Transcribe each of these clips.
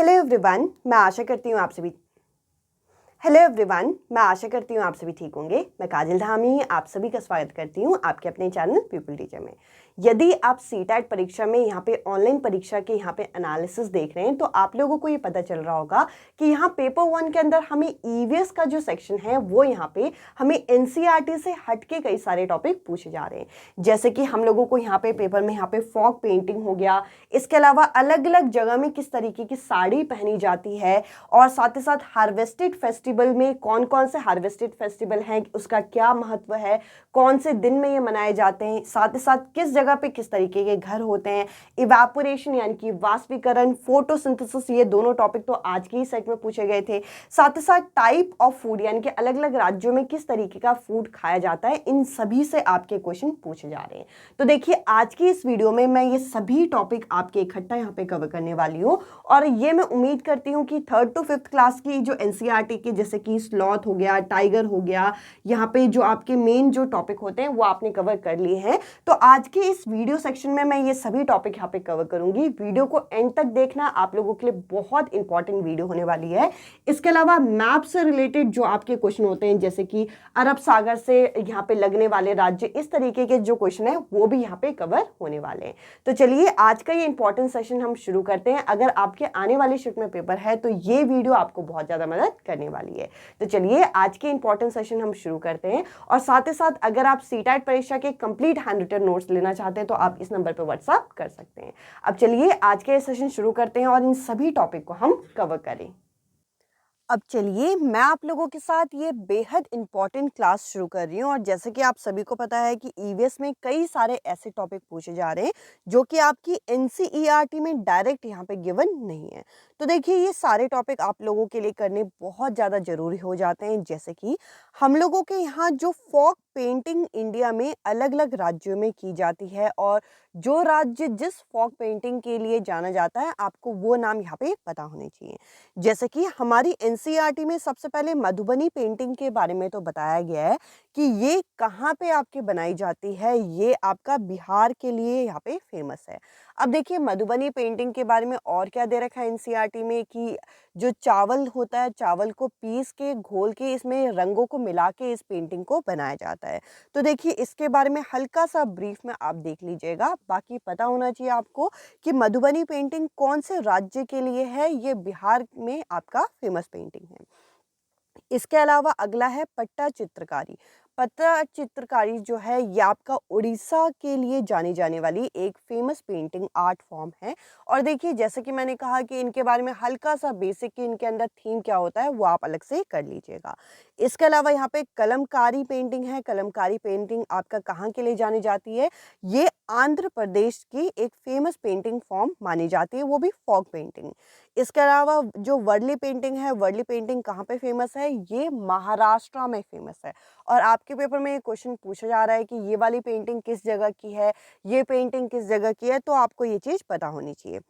Hello everyone, मैं आशा करती हूँ आप सभी ठीक होंगे। मैं काजल धामी आप सभी का स्वागत करती हूँ आपके अपने चैनल पीपल टीचर में। यदि आप सीटेट परीक्षा में यहाँ पे ऑनलाइन परीक्षा के यहाँ पे एनालिसिस देख रहे हैं तो आप लोगों को ये पता चल रहा होगा कि यहाँ पेपर 1 के अंदर हमें ईवीएस का जो सेक्शन है वो यहाँ पे हमें एनसीईआरटी से हटके कई सारे टॉपिक पूछे जा रहे हैं। जैसे कि हम लोगों को यहाँ पे पेपर में यहाँ पे फॉग पेंटिंग हो गया, इसके अलावा अलग अलग जगह में किस तरीके की साड़ी पहनी जाती है और साथ ही साथ हार्वेस्टेड फेस्टिवल में कौन कौन से हार्वेस्टेड फेस्टिवल हैं, उसका क्या महत्व है, कौन से दिन में ये मनाए जाते हैं, साथ ही साथ किस जगह पे किस तरीके के घर होते हैं, इवेपोरेशन यानी कि वाष्पीकरण, फोटोसिंथेसिस, ये दोनों टॉपिक तो आज के ही सेट में पूछे गए थे। साथ ही साथ टाइप ऑफ फूड यानी कि अलग अलग राज्यों में किस तरीके का फूड खाया जाता है, इन सभी से आपके क्वेश्चन पूछे जा रहे हैं। तो देखिए आज की इस वीडियो में मैं ये सभी टॉपिक आपके इकट्ठा यहाँ पे कवर करने वाली हूँ और ये मैं उम्मीद करती हूँ कि 3rd to 5th क्लास की जो एनसीईआरटी की जैसे कि स्लॉथ हो गया, टाइगर हो गया, यहाँ पे जो आपके मेन जो टॉपिक होते हैं वो आपने कवर कर लिए हैं। तो आज के इस वीडियो सेक्शन में मैं ये सभी टॉपिक यहाँ पे कवर करूंगी। वीडियो को एंड तक देखना, आप लोगों के लिए बहुत इंपॉर्टेंट वीडियो होने वाली है। इसके अलावा मैप से रिलेटेड जो आपके क्वेश्चन होते हैं जैसे कि अरब सागर से यहाँ पे लगने वाले राज्य, इस तरीके के जो क्वेश्चन है वो भी यहाँ पे कवर होने वाले हैं। तो चलिए आज का ये इंपॉर्टेंट सेशन हम शुरू करते हैं। अगर आपके आने वाले शिफ्ट में पेपर है तो ये वीडियो आपको बहुत ज्यादा मदद करने वाली है। तो चलिए आज के इंपॉर्टेंट सेशन हम शुरू करते हैं और साथ ही साथ अगर आप सीटेट परीक्षा के कंप्लीट हैंड रिटन नोट्स लेना चाहते हैं तो आप इस नंबर पर व्हाट्सएप कर सकते हैं। अब चलिए आज के सेशन शुरू करते हैं और इन सभी टॉपिक को हम कवर करें। अब चलिए मैं आप लोगों के साथ ये बेहद इंपॉर्टेंट क्लास शुरू कर रही हूँ और जैसे कि आप सभी को पता है कि ईवीएस में कई सारे ऐसे टॉपिक पूछे जा रहे हैं जो कि आपकी एनसीईआरटी में डायरेक्ट यहाँ पे गिवन नहीं है। तो देखिए ये सारे टॉपिक आप लोगों के लिए करने बहुत ज़्यादा ज़रूरी हो जाते हैं। जैसे कि हम लोगों के यहाँ जो फॉग पेंटिंग इंडिया में अलग अलग राज्यों में की जाती है और जो राज्य जिस फॉग पेंटिंग के लिए जाना जाता है आपको वो नाम यहाँ पे पता होने चाहिए। जैसे कि हमारी एनसीईआरटी में सबसे पहले मधुबनी पेंटिंग के बारे में तो बताया गया है कि ये कहाँ पे आपके बनाई जाती है, ये आपका बिहार के लिए यहाँ पे फेमस है। अब देखिए मधुबनी पेंटिंग के बारे में और क्या दे रखा है एनसीईआरटी में कि जो चावल होता है, चावल को पीस के घोल के इसमें रंगों को मिला के इस पेंटिंग को बनाया जाता है। तो देखिए इसके बारे में हल्का सा ब्रीफ में आप देख लीजिएगा, बाकी पता होना चाहिए आपको कि मधुबनी पेंटिंग कौन से राज्य के लिए है, ये बिहार में आपका फेमस पेंटिंग है। इसके अलावा अगला है पट्टा चित्रकारी। पट्टा चित्रकारी जो है ये आपका उड़ीसा के लिए जानी जाने वाली एक फेमस पेंटिंग आर्ट फॉर्म है। और देखिए जैसे कि मैंने कहा कि इनके बारे में हल्का सा बेसिक कि इनके अंदर थीम क्या होता है वो आप अलग से कर लीजिएगा। इसके अलावा यहाँ पे कलमकारी पेंटिंग है। कलमकारी पेंटिंग आपका कहाँ के लिए जानी जाती है, ये आंध्र प्रदेश की एक फेमस पेंटिंग फॉर्म मानी जाती है, वो भी फॉग पेंटिंग। इसके अलावा जो वर्ली पेंटिंग है, वर्ली पेंटिंग कहाँ पे फेमस है, ये महाराष्ट्र में फेमस है। और आपके पेपर में ये क्वेश्चन पूछा जा रहा है कि ये वाली पेंटिंग किस जगह की है, ये पेंटिंग किस जगह की है, तो आपको ये चीज़ पता होनी चाहिए।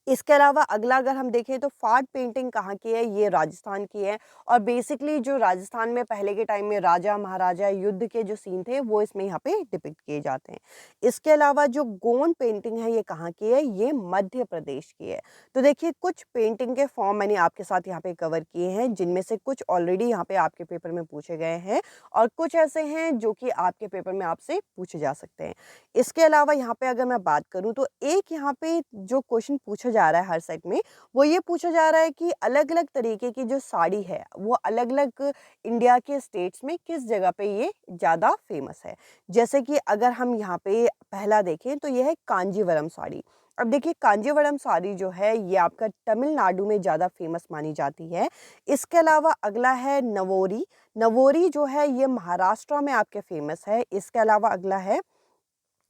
इसके अलावा अगला अगर हम देखें तो फाट पेंटिंग कहाँ की है, ये राजस्थान की है। और बेसिकली जो राजस्थान में पहले के टाइम में राजा महाराजा युद्ध के जो सीन थे वो इसमें यहाँ पे डिपिक्ट किए जाते हैं। इसके अलावा जो गोंड पेंटिंग है ये कहाँ की है, ये मध्य प्रदेश की है। तो देखिए कुछ पेंटिंग के फॉर्म मैंने आपके साथ यहाँ पे कवर किए हैं, जिनमें से कुछ ऑलरेडी यहाँ पे आपके पेपर में पूछे गए हैं और कुछ ऐसे हैं जो कि आपके पेपर में आपसे पूछे जा सकते हैं। इसके अलावा यहाँ पे अगर मैं बात करूँ तो एक यहाँ पे जो क्वेश्चन पूछा जा रहा है हर सेट में, वो ये पूछा जा रहा है कि अलग अलग तरीके की जो साड़ी है वो अलग अलग इंडिया के स्टेट्स में किस जगह पे ये ज़्यादा फेमस है। जैसे कि अगर हम यहाँ पे पहला देखें तो ये है कांजीवरम साड़ी। अब देखिए कांजीवरम साड़ी जो है ये आपका तमिलनाडु में ज़्यादा फेमस मानी जाती है। इसके अलावा अगला है नवोरी। नवोरी जो है ये महाराष्ट्र में आपके फेमस है। इसके अलावा अगला है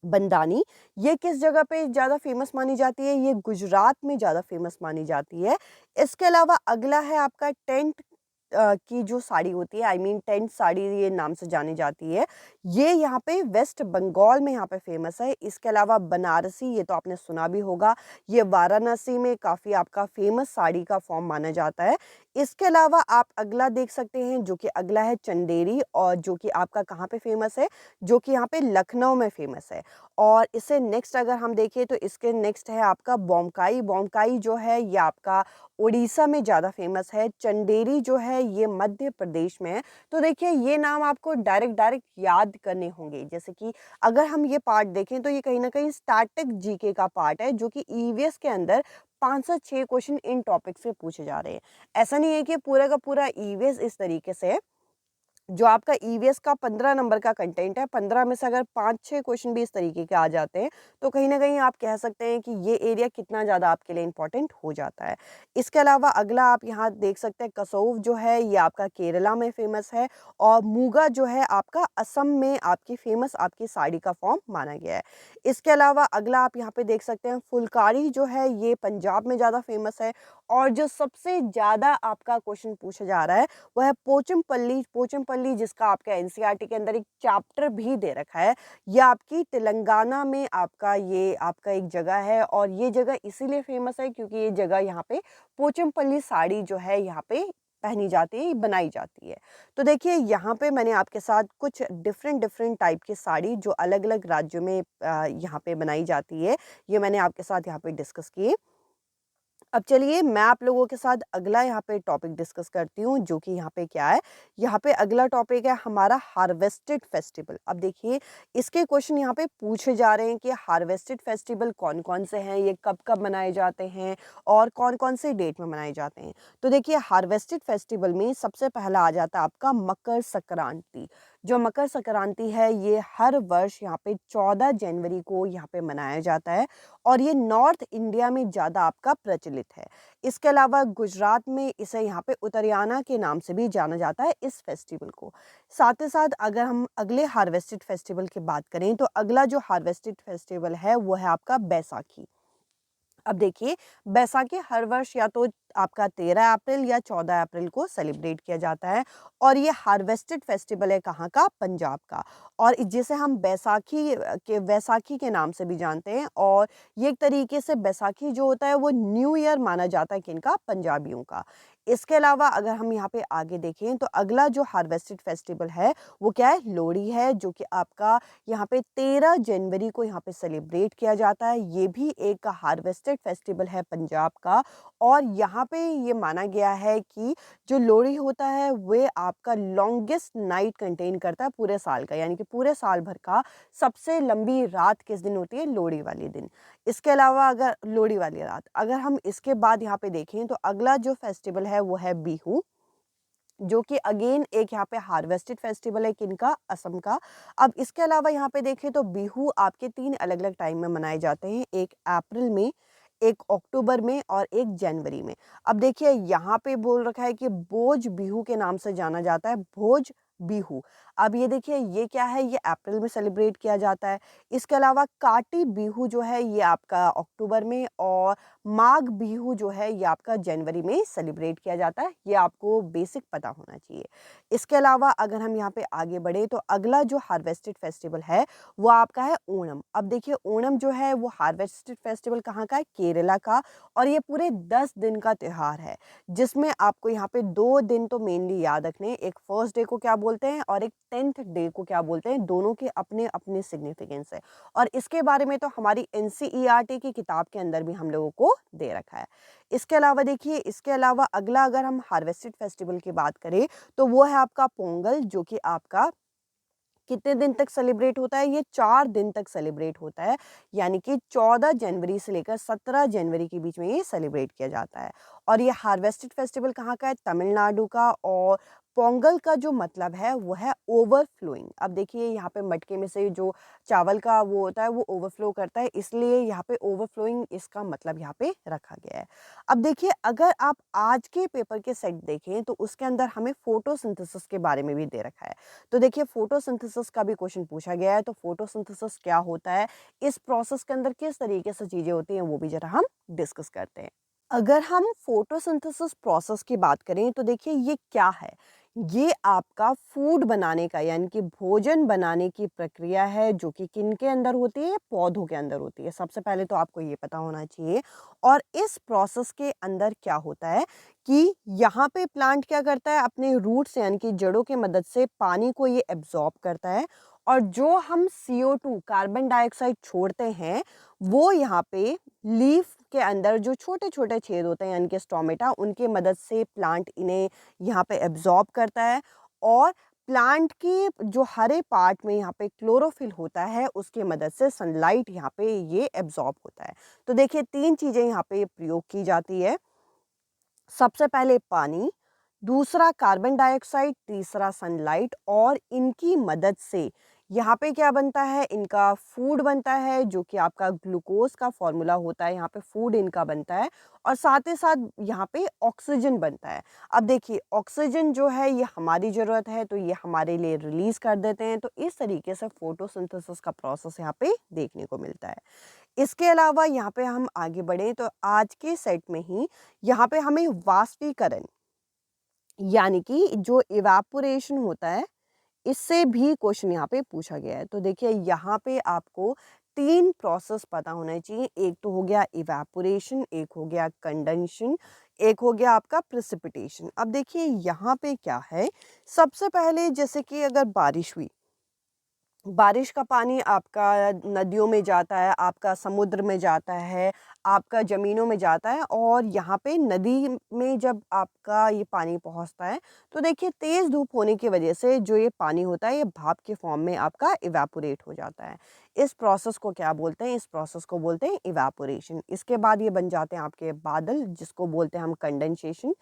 बंदानी। ये किस जगह पे ज़्यादा फेमस मानी जाती है, ये गुजरात में ज़्यादा फेमस मानी जाती है। इसके अलावा अगला है आपका टेंट की जो साड़ी होती है, आई मीन टेंट साड़ी ये नाम से जानी जाती है, ये यहाँ पे वेस्ट बंगाल में यहाँ पे फेमस है। इसके अलावा बनारसी, ये तो आपने सुना भी होगा, ये वाराणसी में काफ़ी आपका फेमस साड़ी का फॉर्म माना जाता है। इसके अलावा आप अगला देख सकते हैं, जो कि अगला है चंदेरी, और जो कि आपका कहाँ पे फेमस है, जो कि यहाँ पे लखनऊ में फेमस है। और इससे नेक्स्ट अगर हम देखें तो इसके नेक्स्ट है आपका बोमकाई। बोमकाई जो है ये आपका उड़ीसा में ज़्यादा फेमस है। चंदेरी जो है ये मध्य प्रदेश में है। तो देखिए ये नाम आपको डायरेक्ट डायरेक्ट याद करने होंगे। जैसे कि अगर हम ये पार्ट देखें तो ये कहीं ना कहीं स्टैटिक जीके का पार्ट है, जो कि ईवीएस के अंदर 5 से 6 क्वेश्चन इन टॉपिक से पूछे जा रहे हैं। ऐसा नहीं है कि पूरा का पूरा ईवीएस इस तरीके से है। जो आपका ईवीएस का 15 नंबर का कंटेंट है, 15 में से अगर 5-6 क्वेश्चन भी इस तरीके के आ जाते हैं, तो कहीं न कहीं आप कह सकते हैं कि ये एरिया कितना ज़्यादा आपके लिए इम्पोर्टेंट हो जाता है। इसके अलावा अगला आप यहाँ देख सकते हैं, कसौव जो है ये आपका केरला में फ़ेमस है, और मूगा जो है आपका असम में आपकी फ़ेमस आपकी साड़ी का फॉर्म माना गया है। इसके अलावा अगला आप यहाँ पे देख सकते हैं, फुलकारी जो है ये पंजाब में ज़्यादा फ़ेमस है। और जो सबसे ज़्यादा आपका क्वेश्चन पूछा जा रहा है वो है पोचमपल्ली। पोचमपल्ली जिसका आपका एनसीईआरटी के अंदर एक चैप्टर भी दे रखा है। ये आपकी तेलंगाना में आपका ये आपका एक जगह है, और ये जगह इसीलिए फेमस है क्योंकि ये जगह यहाँ पे पोचमपल्ली साड़ी जो है यहाँ पे पहनी जाती है, बनाई जाती है। तो देखिए यहाँ पे मैंने आपके साथ कुछ डिफरेंट डिफरेंट टाइप की साड़ी जो अलग अलग राज्यों में यहाँ पे बनाई जाती है, ये मैंने आपके साथ यहाँ पे डिस्कस किए। अब चलिए मैं आप लोगों के साथ अगला यहाँ पे टॉपिक डिस्कस करती हूँ, जो कि यहाँ पे क्या है, यहाँ पे अगला टॉपिक है हमारा हार्वेस्टेड फेस्टिवल। अब देखिए इसके क्वेश्चन यहाँ पे पूछे जा रहे हैं कि हार्वेस्टेड फेस्टिवल कौन कौन से हैं, ये कब कब मनाए जाते हैं, और कौन कौन से डेट में मनाए जाते हैं। तो देखिए हार्वेस्टेड फेस्टिवल में सबसे पहला आ जाता है आपका मकर संक्रांति। जो मकर संक्रांति है ये हर वर्ष यहाँ पे 14 जनवरी को यहाँ पे मनाया जाता है, और ये नॉर्थ इंडिया में ज़्यादा आपका प्रचलित है। इसके अलावा गुजरात में इसे यहाँ पे उत्तरायण के नाम से भी जाना जाता है इस फेस्टिवल को। साथ ही साथ अगर हम अगले हार्वेस्टेड फेस्टिवल की बात करें तो अगला जो हार्वेस्टेड फेस्टिवल है वो है आपका बैसाखी। अब देखिए बैसाखी हर वर्ष या तो आपका 13 अप्रैल या 14 अप्रैल को सेलिब्रेट किया जाता है, और ये हार्वेस्टेड फेस्टिवल है कहाँ का, पंजाब का। और जिसे हम वैसाखी के नाम से भी जानते हैं, और ये एक तरीके से बैसाखी जो होता है वो न्यू ईयर माना जाता है किनका, पंजाबियों का। इसके अलावा अगर हम यहाँ पे आगे देखें तो अगला जो हार्वेस्टेड फेस्टिवल है वो क्या है, लोहड़ी है, जो कि आपका यहाँ पे 13 जनवरी को यहाँ पे सेलिब्रेट किया जाता है। ये भी एक हार्वेस्टेड फेस्टिवल है पंजाब का, और यहाँ पे ये माना गया है कि जो लोहड़ी होता है वे आपका लॉन्गेस्ट नाइट कंटेन करता है पूरे साल का, यानी कि पूरे साल भर का सबसे लंबी रात किस दिन होती है, लोहड़ी वाले दिन। इसके अलावा अगर लोहड़ी वाली रात अगर हम इसके बाद यहाँ पे देखें तो अगला जो फेस्टिवल है वो है बिहू, जो कि अगेन एक यहाँ पे हार्वेस्टेड फेस्टिवल है किनका, असम का। अब इसके अलावा यहाँ पे देखें तो बिहू आपके 3 अलग अलग टाइम में मनाए जाते हैं, एक अप्रैल में, एक अक्टूबर में, और एक जनवरी में। अब देखिए यहाँ पे बोल रखा है कि भोज बिहू के नाम से जाना जाता है, भोज बिहू। अब ये देखिए ये क्या है, ये अप्रैल में सेलिब्रेट किया जाता है। इसके अलावा काटी बिहू जो है ये आपका अक्टूबर में, और माघ बिहू जो है ये आपका जनवरी में सेलिब्रेट किया जाता है। ये आपको बेसिक पता होना चाहिए। इसके अलावा अगर हम यहाँ पे आगे बढ़े तो अगला जो हार्वेस्टेड फेस्टिवल है वो आपका है ओणम। अब देखिए ओणम जो है वो हार्वेस्टेड फेस्टिवल कहाँ का है, केरला का, और ये पूरे 10 दिन का त्यौहार है, जिसमें आपको यहाँ पे 2 दिन तो मेनली याद रखने, एक फर्स्ट डे को क्या बोलते हैं और एक 10th डे को क्या बोलते हैं, दोनों के अपने अपने सिग्निफिकेंस है। और इसके बारे में तो हमारी एनसीईआरटी की किताब के अंदर भी हम लोगों को दे रखा है। इसके अलावा देखिए इसके अलावा अगला अगर हम हार्वेस्टेड फेस्टिवल की बात करें तो वो है आपका पोंगल, जो कि आपका कितने दिन तक सेलिब्रेट होता है, ये 4 दिन तक सेलिब्रेट होता है, यानी कि 14 जनवरी से लेकर 17 जनवरी के बीच में ये सेलिब्रेट किया जाता है। और ये हार्वेस्टेड फेस्टिवल कहाँ का है, तमिलनाडु का। और पोंगल का जो मतलब है वो है ओवरफ्लोइंग। अब देखिए यहाँ पे मटके में से जो चावल का वो होता है वो ओवरफ्लो करता है, इसलिए यहाँ पे ओवरफ्लोइंग इसका मतलब यहाँ पे रखा गया है। अब देखिए अगर आप आज के पेपर के सेट देखें तो उसके अंदर हमें फोटोसिंथेसिस के बारे में भी दे रखा है। तो देखिए फोटोसिंथेसिस का भी क्वेश्चन पूछा गया है, तो फोटोसिंथेसिस क्या होता है, इस प्रोसेस के अंदर किस तरीके से चीजें होती हैं, वो भी जरा हम डिस्कस करते हैं। अगर हम फोटोसिंथेसिस प्रोसेस की बात करें तो देखिए ये क्या है? ये आपका फूड बनाने का यानी कि भोजन बनाने की प्रक्रिया है जो कि किनके अंदर होती है? पौधों के अंदर होती है। सबसे पहले तो आपको ये पता होना चाहिए और इस प्रोसेस के अंदर क्या होता है कि यहाँ पे प्लांट क्या करता है अपने रूट्स यानी कि जड़ों की मदद से पानी को ये एब्ज़ॉर्ब करता है और जो हम CO2 कार्बन डाइऑक्साइड छोड़ते हैं, वो यहाँ पे लीफ के अंदर जो छोटे-छोटे छेद होते हैं यानी कि स्टोमेटा उनकी मदद से प्लांट इन्हें यहाँ पे एब्ज़ॉर्ब करता है और प्लांट के जो हरे पार्ट में यहाँ पे क्लोरोफिल होता है उसकी मदद से सनलाइट यहाँ पे ये एब्ज़ॉर्ब होता है। तो देखिए 3 चीज़ें यहाँ पे प्रयोग की जाती है। सबसे पहले पानी, दूसरा कार्बन डाइऑक्साइड, तीसरा सनलाइट और इनकी मदद से यहाँ पे क्या बनता है, इनका फूड बनता है जो कि आपका ग्लूकोज़ का फ़ॉर्मूला होता है, यहाँ पे फूड इनका बनता है और साथ ही साथ यहाँ पे ऑक्सीजन बनता है। अब देखिए ऑक्सीजन जो है ये हमारी ज़रूरत है तो ये हमारे लिए रिलीज़ कर देते हैं, तो इस तरीके से फ़ोटोसिंथेसिस का प्रोसेस यहाँ पे देखने को मिलता है। इसके अलावा यहाँ पे हम आगे बढ़ें तो आज के सेट में ही यहाँ पे हमें वाष्पीकरण यानी कि जो इवापोरेशन होता है इससे भी क्वेश्चन यहाँ पे पूछा गया है। तो देखिए यहाँ पे आपको 3 प्रोसेस पता होना चाहिए। एक तो हो गया इवापोरेशन, एक हो गया कंडेंशन, एक हो गया आपका प्रेसिपिटेशन। अब देखिए यहाँ पे क्या है, सबसे पहले जैसे कि अगर बारिश हुई, बारिश का पानी आपका नदियों में जाता है, आपका समुद्र में जाता है, आपका ज़मीनों में जाता है और यहाँ पे नदी में जब आपका ये पानी पहुँचता है, तो देखिए तेज़ धूप होने की वजह से जो ये पानी होता है, ये भाप के फॉर्म में आपका इवेपोरेट हो जाता है। इस प्रोसेस को क्या बोलते हैं? इस प्रोसेस को बोलते हैं इवेपोरेशन। इसके बाद ये बन जाते हैं आपके बादल, जिसको बोलते हैं हम कंडेंसेशन।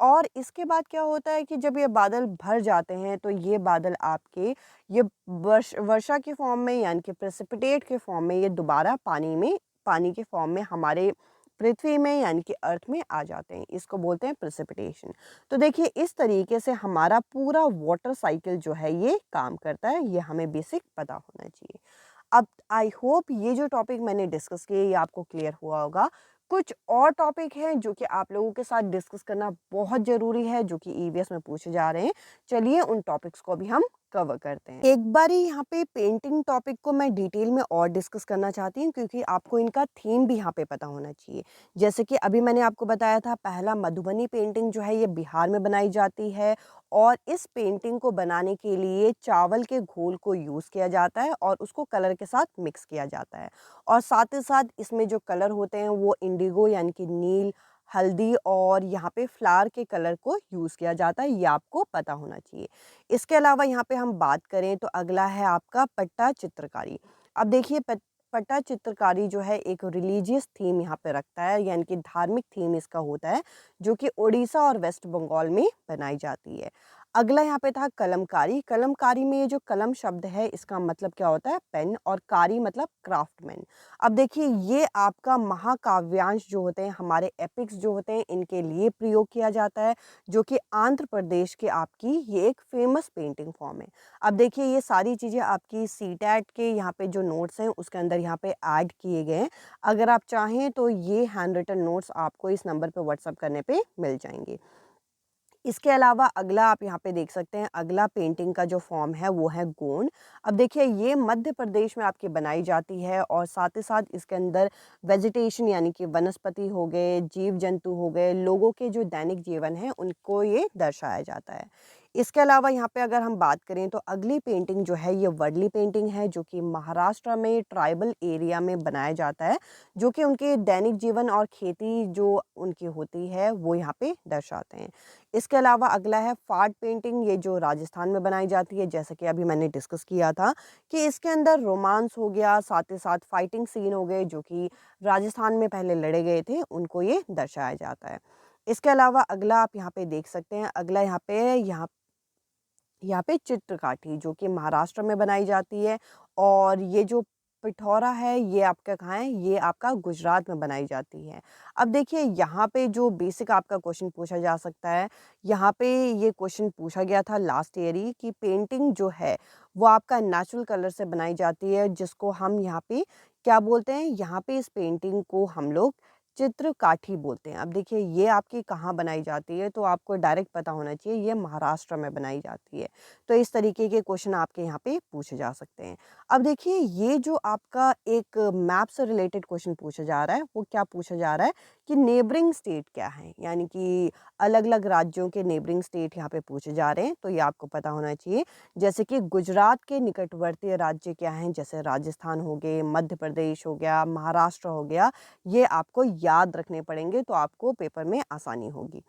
और इसके बाद क्या होता है कि जब ये बादल भर जाते हैं, तो ये बादल आपके ये वर्षा के फॉर्म में यानी कि प्रेसिपिटेट के फॉर्म में ये दोबारा पानी के फॉर्म में हमारे पृथ्वी में यानी कि अर्थ में आ जाते हैं। इसको बोलते हैं प्रेसिपिटेशन। तो देखिए इस तरीके से हमारा पूरा वाटर साइकिल जो है ये काम करता है, ये हमें बेसिक पता होना चाहिए। अब आई होप ये जो टॉपिक मैंने डिस्कस किए ये आपको क्लियर हुआ होगा। कुछ और टॉपिक हैं जो कि आप लोगों के साथ डिस्कस करना बहुत ज़रूरी है, जो कि ईवीएस में पूछे जा रहे हैं। चलिए उन टॉपिक्स को भी हम कवर करते हैं। एक बारी यहाँ पे पेंटिंग टॉपिक को मैं डिटेल में और डिस्कस करना चाहती हूँ क्योंकि आपको इनका थीम भी यहाँ पे पता होना चाहिए। जैसे कि अभी मैंने आपको बताया था, पहला मधुबनी पेंटिंग जो है ये बिहार में बनाई जाती है और इस पेंटिंग को बनाने के लिए चावल के घोल को यूज़ किया जाता है और उसको कलर के साथ मिक्स किया जाता है और साथ ही साथ इसमें जो कलर होते हैं वो इंडिगो यानी कि नील, हल्दी और यहाँ पे फ्लावर के कलर को यूज़ किया जाता है, ये आपको पता होना चाहिए। इसके अलावा यहाँ पे हम बात करें तो अगला है आपका पट्टा चित्रकारी। अब देखिए पट्टा चित्रकारी जो है एक रिलीजियस थीम यहाँ पे रखता है यानी कि धार्मिक थीम इसका होता है, जो कि उड़ीसा और वेस्ट बंगाल में बनाई जाती है। अगला यहाँ पे था कलमकारी। कलमकारी में ये जो कलम शब्द है इसका मतलब क्या होता है? पेन और कारी मतलब क्राफ्टमैन। अब देखिए ये आपका महाकाव्यांश जो होते हैं, हमारे एपिक्स जो होते हैं, इनके लिए प्रयोग किया जाता है, जो कि आंध्र प्रदेश के आपकी ये एक फेमस पेंटिंग फॉर्म है। अब देखिए ये सारी चीज़ें आपकी सीटेट के यहाँ पे जो नोट्स हैं उसके अंदर यहाँ पे ऐड किए गए हैं। अगर आप चाहें तो ये हैंड रिटन नोट्स आपको इस नंबर पे व्हाट्सएप करने पे मिल जाएंगे। इसके अलावा अगला आप यहाँ पे देख सकते हैं, अगला पेंटिंग का जो फॉर्म है वो है गोंड। अब देखिए ये मध्य प्रदेश में आपकी बनाई जाती है और साथ ही साथ इसके अंदर वेजिटेशन यानी कि वनस्पति हो गए, जीव जंतु हो गए, लोगों के जो दैनिक जीवन है उनको ये दर्शाया जाता है। इसके अलावा यहाँ पे अगर हम बात करें तो अगली पेंटिंग जो है ये वर्ली पेंटिंग है, जो कि महाराष्ट्र में ट्राइबल एरिया में बनाया जाता है, जो कि उनके दैनिक जीवन और खेती जो उनकी होती है वो यहाँ पे दर्शाते हैं। इसके अलावा अगला है फाड पेंटिंग, ये जो राजस्थान में बनाई जाती है, जैसे कि अभी मैंने डिस्कस किया था कि इसके अंदर रोमांस हो गया, साथ ही साथ फाइटिंग सीन हो गए जो कि राजस्थान में पहले लड़े गए थे, उनको ये दर्शाया जाता है। इसके अलावा अगला आप यहाँ पे देख सकते हैं, अगला यहाँ पे चित्रकाठी जो कि महाराष्ट्र में बनाई जाती है और ये जो पिठौरा है ये आपका कहाँ है? ये आपका गुजरात में बनाई जाती है। अब देखिए यहाँ पे जो बेसिक आपका क्वेश्चन पूछा जा सकता है, यहाँ पे ये क्वेश्चन पूछा गया था लास्ट ईयर ही कि पेंटिंग जो है वो आपका नेचुरल कलर से बनाई जाती है, जिसको हम यहाँ पे क्या बोलते हैं? यहाँ पे इस पेंटिंग को हम लोग चित्रकाठी बोलते हैं। अब देखिए ये आपकी कहाँ बनाई जाती है, तो आपको डायरेक्ट पता होना चाहिए ये महाराष्ट्र में बनाई जाती है। तो इस तरीके के क्वेश्चन आपके यहाँ पे पूछे जा सकते हैं। अब देखिए ये जो आपका एक मैप से रिलेटेड क्वेश्चन पूछा जा रहा है, वो क्या पूछा जा रहा है कि नेबरिंग स्टेट क्या है, यानी कि अलग-अलग राज्यों के नेबरिंग स्टेट यहाँ पे पूछे जा रहे हैं, तो ये आपको पता होना चाहिए। जैसे कि गुजरात के निकटवर्ती राज्य क्या हैं, जैसे राजस्थान हो गए, मध्य प्रदेश हो गया, महाराष्ट्र हो गया, ये आपको याद रखने पड़ेंगे, तो आपको पेपर में आसानी होगी।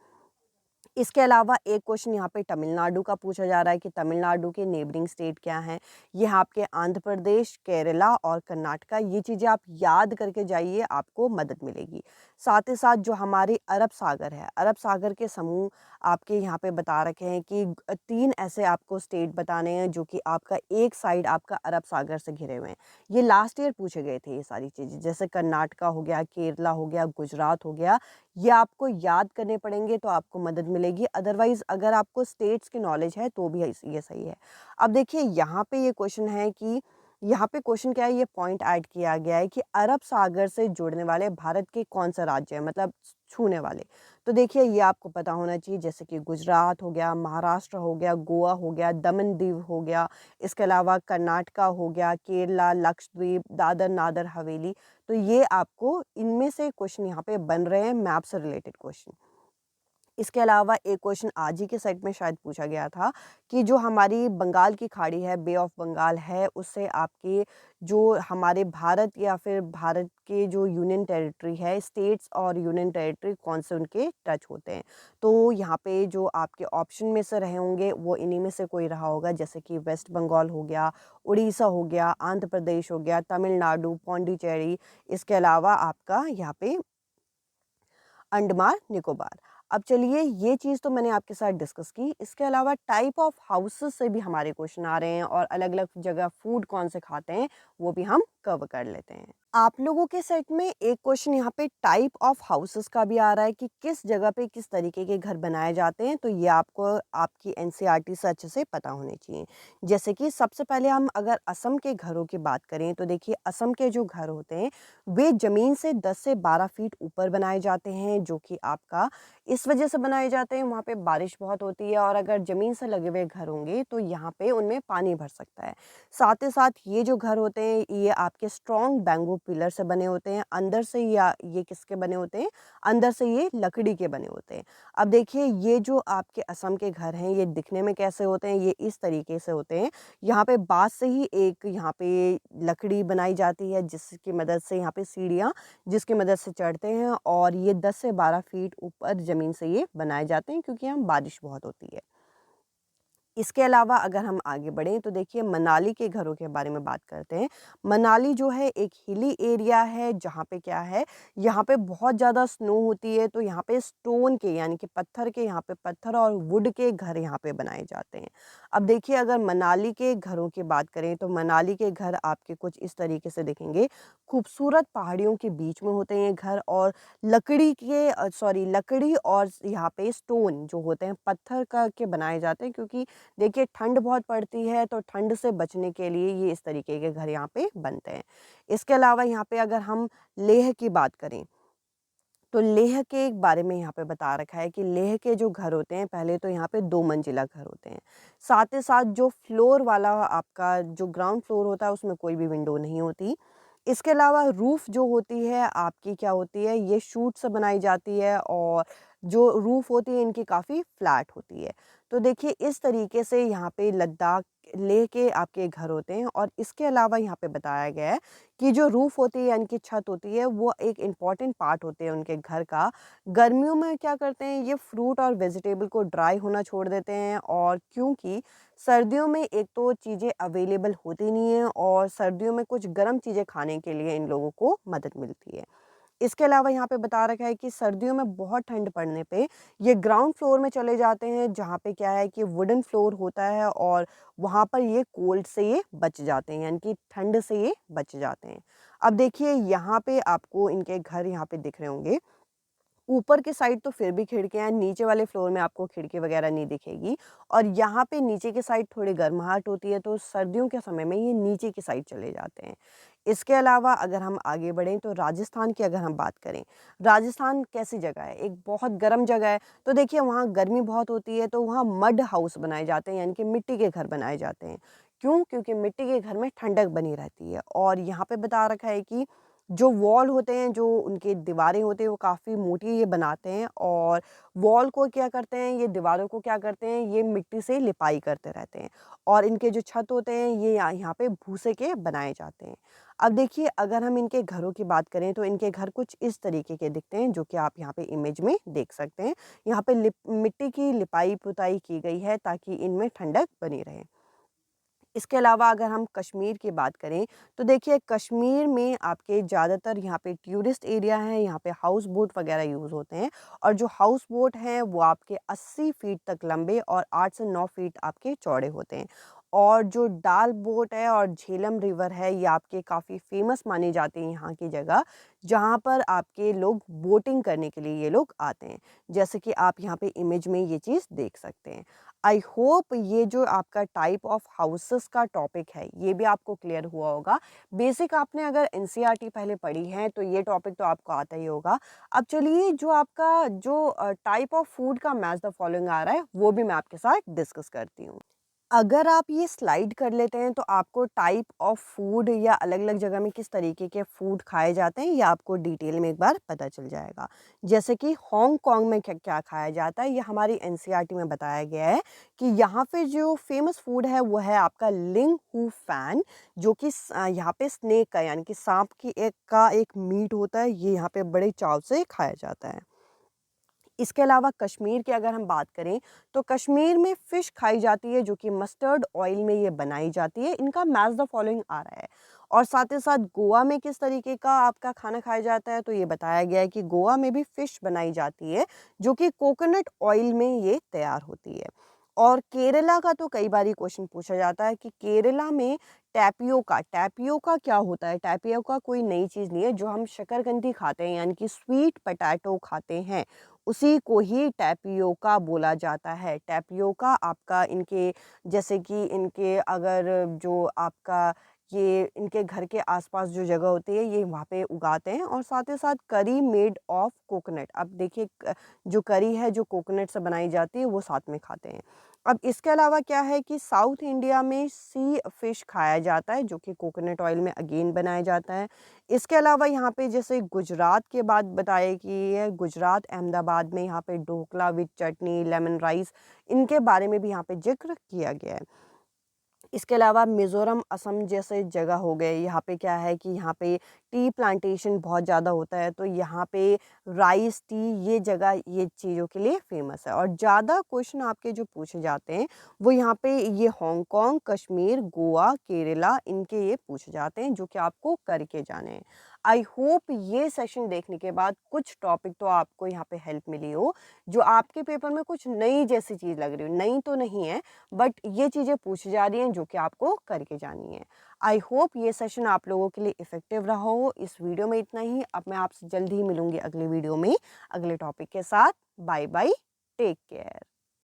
इसके अलावा एक क्वेश्चन यहाँ पे तमिलनाडु का पूछा जा रहा है कि तमिलनाडु के नेबरिंग स्टेट क्या हैं। ये आपके आंध्र प्रदेश, केरला और कर्नाटका, ये चीज़ें आप याद करके जाइए, आपको मदद मिलेगी। साथ ही साथ जो हमारे अरब सागर है, अरब सागर के समूह आपके यहाँ पे बता रखे हैं कि 3 ऐसे आपको स्टेट बताने हैं जो कि आपका एक साइड आपका अरब सागर से घिरे हुए हैं। ये लास्ट ईयर पूछे गए थे ये सारी चीज़ें, जैसे कर्नाटका हो गया, केरला हो गया, गुजरात हो गया, ये आपको याद करने पड़ेंगे तो आपको मदद मिलेगी। अदरवाइज़ अगर आपको स्टेट्स की नॉलेज है तो भी ये सही है। अब देखिए यहाँ पे ये क्वेश्चन है कि यहाँ पे क्वेश्चन क्या है, ये पॉइंट ऐड किया गया है कि अरब सागर से जुड़ने वाले भारत के कौन से राज्य हैं, मतलब छूने वाले। तो देखिए ये आपको पता होना चाहिए, जैसे कि गुजरात हो गया, महाराष्ट्र हो गया, गोवा हो गया, दमन दीव हो गया, इसके अलावा कर्नाटका हो गया, केरला, लक्षद्वीप, दादर नागर हवेली। तो ये आपको इनमें से क्वेश्चन यहाँ पे बन रहे हैं, मैप से रिलेटेड क्वेश्चन। इसके अलावा एक क्वेश्चन आज ही के सेट में शायद पूछा गया था कि जो हमारी बंगाल की खाड़ी है, बे ऑफ बंगाल है, उससे आपके जो हमारे भारत या फिर भारत के जो यूनियन टेरिटरी है, स्टेट्स और यूनियन टेरिटरी कौन से उनके टच होते हैं। तो यहाँ पे जो आपके ऑप्शन में से रहे होंगे वो इन्हीं में से कोई रहा होगा, जैसे कि वेस्ट बंगाल हो गया, उड़ीसा हो गया, आंध्र प्रदेश हो गया, तमिलनाडु, पौंडीचेरी, इसके अलावा आपका यहाँ पे अंडमान निकोबार। अब चलिए ये चीज़ तो मैंने आपके साथ डिस्कस की। इसके अलावा टाइप ऑफ हाउसेस से भी हमारे क्वेश्चन आ रहे हैं और अलग-अलग जगह फूड कौन से खाते हैं, वो भी हम कवर कर लेते हैं। आप लोगों के सेट में एक क्वेश्चन यहाँ पे टाइप ऑफ हाउसेस का भी आ रहा है कि किस जगह पे किस तरीके के घर बनाए जाते हैं, तो ये आपको आपकी एनसीईआरटी से अच्छे से पता होने चाहिए। जैसे कि सबसे पहले हम अगर असम के घरों की बात करें तो देखिए असम के जो घर होते हैं वे ज़मीन से 10 से 12 फीट ऊपर बनाए जाते हैं, जो कि आपका इस वजह से बनाए जाते हैं, वहाँ पे बारिश बहुत होती है और अगर ज़मीन से लगे हुए घर होंगे तो यहाँ पे उनमें पानी भर सकता है। साथ ही साथ ये जो घर होते हैं ये आपके स्ट्रॉन्ग बैम्बू पिलर से बने होते हैं, अंदर से या ये किसके बने होते हैं, अंदर से ये लकड़ी के बने होते हैं। अब देखिए ये जो आपके असम के घर हैं ये दिखने में कैसे होते हैं, ये इस तरीके से होते हैं। यहाँ पे बाँस से ही एक यहाँ पे लकड़ी बनाई जाती है जिसकी मदद से यहाँ पे सीढ़ियाँ जिसकी मदद से चढ़ते हैं और ये 10 से 12 फीट ऊपर ज़मीन से ये बनाए जाते हैं क्योंकि यहाँ बारिश बहुत होती है। इसके अलावा अगर हम आगे बढ़ें तो देखिए मनाली के घरों के बारे में बात करते हैं। मनाली जो है एक हिली एरिया है जहाँ पे क्या है, यहाँ पे बहुत ज़्यादा स्नो होती है तो यहाँ पे स्टोन के यानी कि पत्थर के यहाँ पे पत्थर और वुड के घर यहाँ पे बनाए जाते हैं। अब देखिए अगर मनाली के घरों की बात करें तो मनाली के घर आपके कुछ इस तरीके से दिखेंगे। खूबसूरत पहाड़ियों के बीच में होते हैं ये घर और लकड़ी और यहाँ पे स्टोन जो होते हैं पत्थर का के बनाए जाते हैं क्योंकि देखिए ठंड बहुत पड़ती है तो ठंड से बचने के लिए ये इस तरीके के घर यहाँ पे बनते हैं। इसके अलावा यहाँ पे अगर हम लेह की बात करें तो लेह के बारे में यहाँ पे बता रखा है कि लेह के जो घर होते हैं पहले तो यहाँ पे 2 मंजिला घर होते हैं। साथ ही साथ जो फ्लोर वाला आपका जो ग्राउंड फ्लोर होता है उसमें कोई भी विंडो नहीं होती। इसके अलावा रूफ़ जो होती है आपकी क्या होती है ये शूट से बनाई जाती है और जो रूफ़ होती है इनकी काफ़ी फ्लैट होती है। तो देखिए इस तरीके से यहाँ पे लद्दाख लेह के आपके घर होते हैं और इसके अलावा यहाँ पे बताया गया है कि जो रूफ़ होती है यानी कि छत होती है वो एक इम्पॉर्टेंट पार्ट होते हैं उनके घर का। गर्मियों में क्या करते हैं ये फ्रूट और वेजिटेबल को ड्राई होना छोड़ देते हैं और क्योंकि सर्दियों में एक तो चीज़ें अवेलेबल होती नहीं हैं और सर्दियों में कुछ गर्म चीज़ें खाने के लिए इन लोगों को मदद मिलती है। इसके अलावा यहाँ पे बता रखा है कि सर्दियों में बहुत ठंड पड़ने पे ये ग्राउंड फ्लोर में चले जाते हैं जहाँ पे क्या है कि वुडन फ्लोर होता है और वहाँ पर ये कोल्ड से ये बच जाते हैं यानी कि ठंड से ये बच जाते हैं। अब देखिए यहाँ पे आपको इनके घर यहाँ पे दिख रहे होंगे ऊपर की साइड तो फिर भी खिड़कियाँ हैं, नीचे वाले फ्लोर में आपको खिड़की वगैरह नहीं दिखेगी और यहाँ पे नीचे की साइड थोड़ी गर्माहट होती है, तो सर्दियों के समय में ये नीचे की साइड चले जाते हैं। इसके अलावा अगर हम आगे बढ़ें तो राजस्थान की अगर हम बात करें, राजस्थान कैसी जगह है? एक बहुत गर्म जगह है, तो देखिए वहाँ गर्मी बहुत होती है, तो वहाँ मड हाउस बनाए जाते हैं, यानी कि मिट्टी के घर बनाए जाते हैं। क्यों? क्योंकि मिट्टी के घर में ठंडक बनी रहती है और यहाँ पे बता रखा है कि जो वॉल होते हैं, जो उनकी दीवारें होती हैं, वो काफ़ी मोटी ये बनाते हैं और वॉल को क्या करते हैं, ये दीवारों को क्या करते हैं, ये मिट्टी से लिपाई करते रहते हैं और इनके जो छत होते हैं, ये यहाँ पे भूसे के बनाए जाते हैं। अब देखिए, अगर हम इनके घरों की बात करें, तो इनके घर कुछ इस तरीके के दिखते हैं, जो कि आप यहाँ पे इमेज में देख सकते हैं। यहाँ पे मिट्टी की लिपाई-पुताई की गई है, ताकि इनमें ठंडक बनी रहे। इसके अलावा अगर हम कश्मीर की बात करें, तो देखिए कश्मीर में आपके ज़्यादातर यहाँ पे टूरिस्ट एरिया है, यहाँ पे हाउस बोट वगैरह यूज़ होते हैं और जो हाउस बोट हैं वो आपके 80 फीट तक लंबे और 8 से 9 फीट आपके चौड़े होते हैं। और जो डाल बोट है और झेलम रिवर है, ये आपके काफ़ी फ़ेमस मानी जाती है यहाँ की जगह, जहाँ पर आपके लोग बोटिंग करने के लिए ये लोग आते हैं। जैसे कि आप यहाँ पे इमेज में ये चीज़ देख सकते हैं। आई होप ये जो आपका टाइप ऑफ हाउसेस का टॉपिक है, ये भी आपको क्लियर हुआ होगा। बेसिक आपने अगर एनसीईआरटी पहले पढ़ी है, तो ये टॉपिक तो आपको आता ही होगा। अब चलिए, जो आपका जो टाइप ऑफ फूड का मैच द फॉलोइंग आ रहा है, वो भी मैं आपके साथ डिस्कस करती हूँ। अगर आप ये स्लाइड कर लेते हैं, तो आपको टाइप ऑफ फूड या अलग-अलग जगह में किस तरीके के फूड खाए जाते हैं, ये आपको डिटेल में एक बार पता चल जाएगा। जैसे कि हांगकांग में क्या-क्या खाया जाता है, ये हमारी एनसीईआरटी में बताया गया है कि यहाँ पे जो फ़ेमस फूड है, वो है आपका लिंग हू फैन, जो कि यहाँ पे स्नेक का, यानी कि साँप की एक मीट होता है, ये यहाँ पे बड़े चाव से खाया जाता है। इसके अलावा कश्मीर की अगर हम बात करें, तो कश्मीर में फ़िश खाई जाती है, जो कि मस्टर्ड ऑयल में ये बनाई जाती है। इनका मैच द फॉलोइंग आ रहा है और साथ ही साथ गोवा में किस तरीके का आपका खाना खाया जाता है, तो ये बताया गया है कि गोवा में भी फ़िश बनाई जाती है, जो कि कोकोनट ऑयल में ये तैयार होती है। और केरला का तो कई बार ये क्वेश्चन पूछा जाता है कि केरला में टैपियोका टैपियोका क्या होता है? टैपियोका कोई नई चीज़ नहीं है, जो हम शकरकंदी खाते हैं, यानी कि स्वीट पोटैटो खाते हैं, उसी को ही टैपियोका बोला जाता है। टैपियोका आपका इनके, जैसे कि इनके अगर जो आपका ये इनके घर के आस-पास जो जगह होती है, ये वहाँ पे उगाते हैं और साथ ही साथ करी मेड ऑफ कोकोनट। अब देखिए जो करी है, जो कोकोनट से बनाई जाती है, वो साथ में खाते हैं। अब इसके अलावा क्या है कि साउथ इंडिया में सी फिश खाया जाता है, जो कि कोकोनट ऑयल में अगेन बनाया जाता है। इसके अलावा यहाँ पे जैसे गुजरात के बाद बताया कि ये गुजरात अहमदाबाद में यहाँ पे dhokla with chutney, lemon rice, इनके बारे में भी यहाँ पे ज़िक्र किया गया है। इसके अलावा मिज़ोरम, असम जैसे जगह हो गए, यहाँ पे क्या है कि यहाँ पे टी प्लांटेशन बहुत ज़्यादा होता है, तो यहाँ पे राइस, टी, ये जगह ये चीज़ों के लिए फ़ेमस है और ज़्यादा क्वेश्चन आपके जो पूछे जाते हैं, वो यहाँ पे ये हांगकांग, कश्मीर, गोवा, केरला, इनके ये पूछे जाते हैं, जो कि आपको करके जाने हैं। आई होप ये सेशन देखने के बाद कुछ टॉपिक तो आपको यहाँ पे हेल्प मिली हो, जो आपके पेपर में कुछ नई जैसी चीज़ लग रही हो। नई तो नहीं है, बट ये चीज़ें पूछी जा रही हैं, जो कि आपको करके जानी है। आई होप ये सेशन आप लोगों के लिए इफ़ेक्टिव रहा हो। इस वीडियो में इतना ही। अब मैं आपसे जल्द ही मिलूँगी अगले वीडियो में, अगले टॉपिक के साथ। Bye bye, take care.